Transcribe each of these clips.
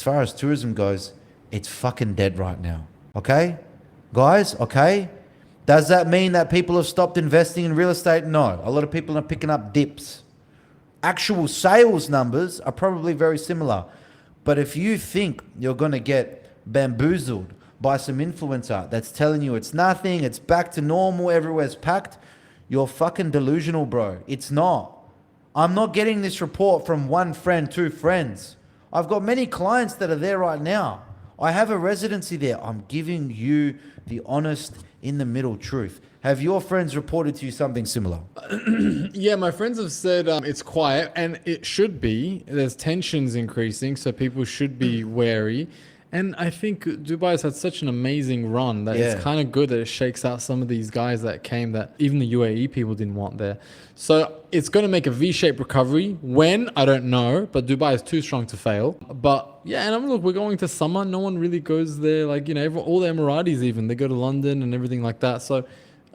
far as tourism goes, it's fucking dead right now. Okay? Guys, okay? Does that mean that people have stopped investing in real estate? No. A lot of people are picking up dips. Actual sales numbers are probably very similar. But if you think you're going to get bamboozled by some influencer that's telling you it's nothing, it's back to normal, everywhere's packed, you're fucking delusional, bro. It's not. I'm not getting this report from one friend, two friends. I've got many clients that are there right now. I have a residency there. I'm giving you the honest, in the middle truth. Have your friends reported to you something similar? Yeah, my friends have said it's quiet, and it should be. There's tensions increasing, so people should be wary. And I think Dubai has had such an amazing run that it's kind of good that it shakes out some of these guys that came that even the UAE people didn't want there. So it's going to make a V-shaped recovery. When? I don't know. But Dubai is too strong to fail. But yeah, and look, we're going to summer. No one really goes there. Like, you know, all the Emiratis even, they go to London and everything like that. So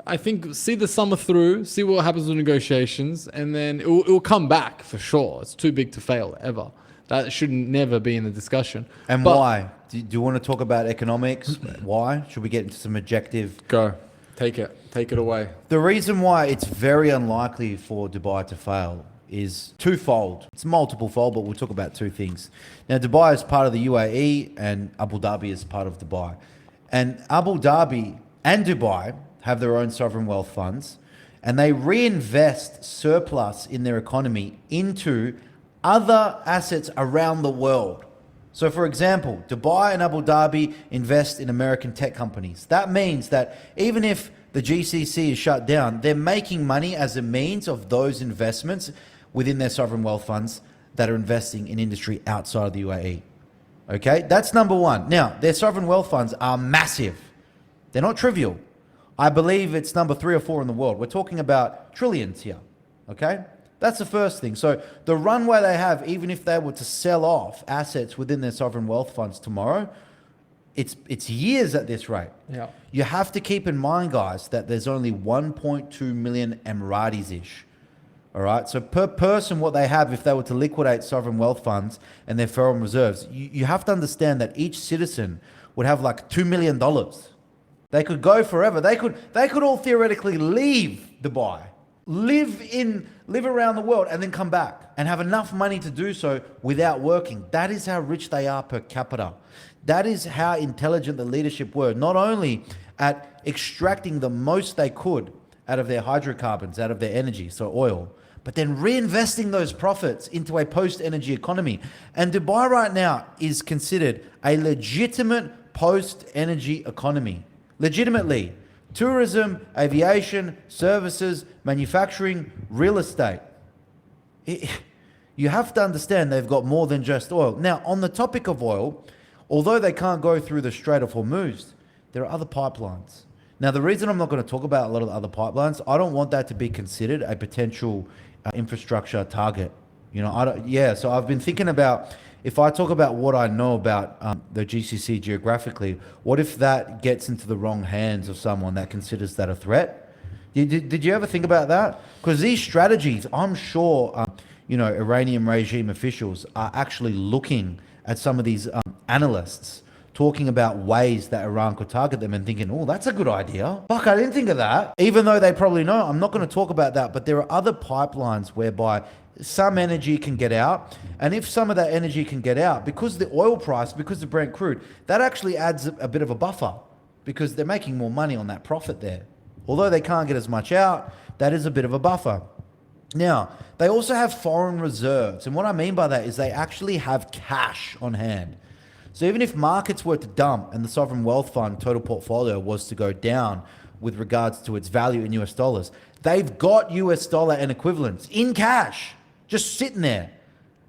I think see the summer through, see what happens with negotiations, and then it will come back for sure. It's too big to fail ever. That should never be in the discussion. And why? Do you want to talk about economics? Why? Should we get into some objective? Go. Take it away. The reason why it's very unlikely for Dubai to fail is twofold. It's multiple fold, but we'll talk about two things. Now, Dubai is part of the UAE and Abu Dhabi is part of Dubai. And Abu Dhabi and Dubai have their own sovereign wealth funds, and they reinvest surplus in their economy into other assets around the world. So for example, Dubai and Abu Dhabi invest in American tech companies. That means that even if the GCC is shut down, they're making money as a means of those investments within their sovereign wealth funds that are investing in industry outside of the UAE. Okay, that's number one. Now, their sovereign wealth funds are massive. They're not trivial. I believe it's number 3 or 4 in the world. We're talking about trillions here. Okay? That's the first thing. So the runway they have, even if they were to sell off assets within their sovereign wealth funds tomorrow, it's years at this rate. Yeah. You have to keep in mind, guys, that there's only 1.2 million Emiratis-ish. All right. So per person, what they have, if they were to liquidate sovereign wealth funds and their foreign reserves, you have to understand that each citizen would have like $2 million. They could go forever. They could all theoretically leave Dubai, live around the world, and then come back and have enough money to do so without working. That is how rich they are per capita. That is how intelligent the leadership were, not only at extracting the most they could out of their hydrocarbons, out of their energy, so oil, but then reinvesting those profits into a post-energy economy. And Dubai right now is considered a legitimate post-energy economy. Legitimately. Tourism, aviation, services, manufacturing, real estate. You have to understand they've got more than just oil. Now, on the topic of oil, although they can't go through the Strait of Hormuz, there are other pipelines. Now, the reason I'm not going to talk about a lot of the other pipelines, I don't want that to be considered a potential infrastructure target. You know, so I've been thinking about, if I talk about what I know about the GCC geographically, what if that gets into the wrong hands of someone that considers that a threat? Did you ever think about that? Because these strategies, I'm sure, Iranian regime officials are actually looking at some of these analysts talking about ways that Iran could target them and thinking, oh, that's a good idea. Fuck, I didn't think of that. Even though they probably know, I'm not going to talk about that, but there are other pipelines whereby some energy can get out. And if some of that energy can get out, because the oil price, because the Brent crude, that actually adds a bit of a buffer because they're making more money on that profit there. Although they can't get as much out, that is a bit of a buffer. Now, they also have foreign reserves. And what I mean by that is they actually have cash on hand. So even if markets were to dump and the sovereign wealth fund total portfolio was to go down with regards to its value in US dollars, they've got US dollar and equivalents in cash, just sitting there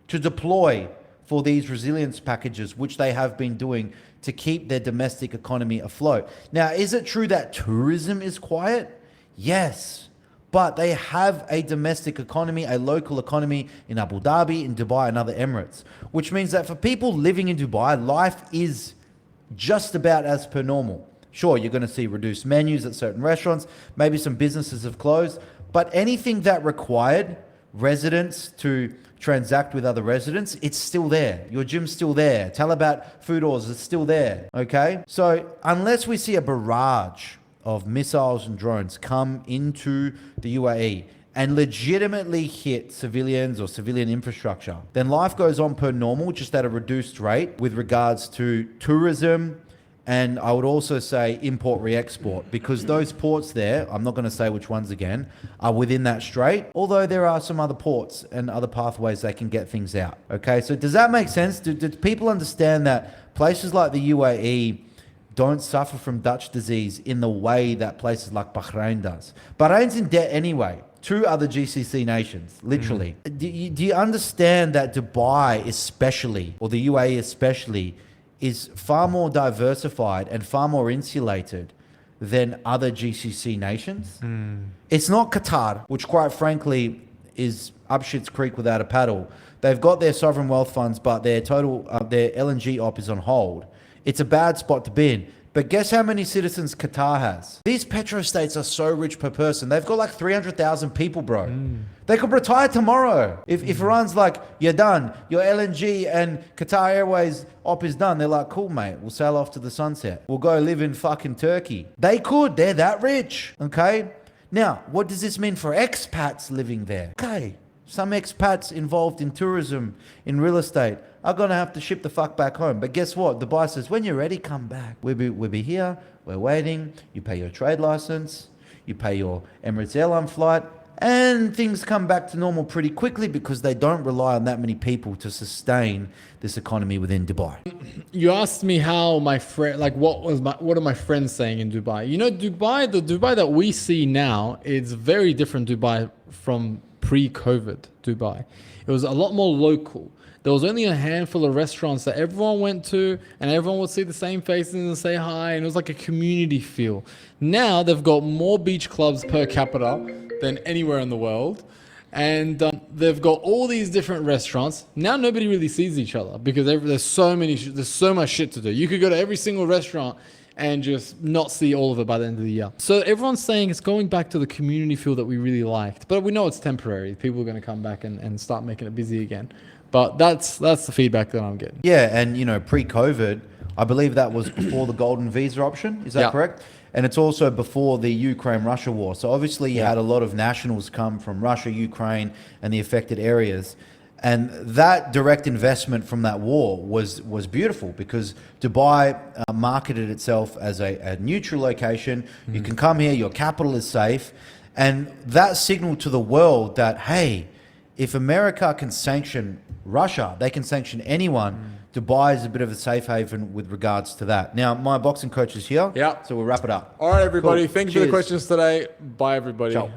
to deploy for these resilience packages, which they have been doing to keep their domestic economy afloat. Now, is it true that tourism is quiet? Yes. But they have a domestic economy, a local economy in Abu Dhabi, in Dubai, and other Emirates, which means that for people living in Dubai, life is just about as per normal. Sure, you're going to see reduced menus at certain restaurants, maybe some businesses have closed, but anything that required residents to transact with other residents, it's still there. Your gym's still there. Talabat food orders is still there. Okay? So unless we see a barrage of missiles and drones come into the UAE and legitimately hit civilians or civilian infrastructure, then life goes on per normal, just at a reduced rate with regards to tourism. And I would also say import re-export, because those ports there, I'm not going to say which ones again, are within that strait, although there are some other ports and other pathways they can get things out. Okay, so does that make sense? Do people understand that places like the UAE don't suffer from Dutch disease in the way that places like Bahrain does? Bahrain's in debt anyway to other GCC nations, literally. Do you understand that Dubai especially, or the UAE especially, is far more diversified and far more insulated than other GCC nations? It's not Qatar, which quite frankly is up shit's creek without a paddle. They've got their sovereign wealth funds, but their their LNG op is on hold. It's a bad spot to be in. But guess how many citizens Qatar has? These petrostates are so rich per person. They've got like 300,000 people, bro. They could retire tomorrow. If Iran's like, you're done, your LNG and Qatar Airways op is done, they're like, cool, mate, we'll sail off to the sunset. We'll go live in fucking Turkey. They could. They're that rich. Okay? Now, what does this mean for expats living there? Okay. Some expats involved in tourism, in real estate, are going to have to ship the fuck back home. But guess what? Dubai says, when you're ready, come back. We'll be here. We're waiting. You pay your trade license. You pay your Emirates airline flight. And things come back to normal pretty quickly because they don't rely on that many people to sustain this economy within Dubai. You asked me how my friend, like what are my friends saying in Dubai? You know, Dubai, the Dubai that we see now is very different Dubai from pre-COVID Dubai. It was a lot more local. There was only a handful of restaurants that everyone went to, and everyone would see the same faces and say hi, and it was like a community feel. Now they've got more beach clubs per capita than anywhere in the world, and they've got all these different restaurants. Now nobody really sees each other because there's so much shit to do. You could go to every single restaurant and just not see all of it by the end of the year. So everyone's saying it's going back to the community feel that we really liked, but we know it's temporary. People are going to come back and start making it busy again. But that's the feedback that I'm getting. Yeah, and you know, pre-COVID, I believe that was before the golden visa option. Is that correct? And it's also before the Ukraine-Russia war. So obviously you had a lot of nationals come from Russia, Ukraine, and the affected areas. And that direct investment from that war was beautiful because Dubai marketed itself as a neutral location. You can come here, your capital is safe. And that signaled to the world that, hey, if America can sanction Russia, they can sanction anyone. Dubai is a bit of a safe haven with regards to that. Now, my boxing coach is here. Yeah. So we'll wrap it up. All right, everybody. Cool. Thank you for the Cheers. questions today. Bye, everybody. Ciao.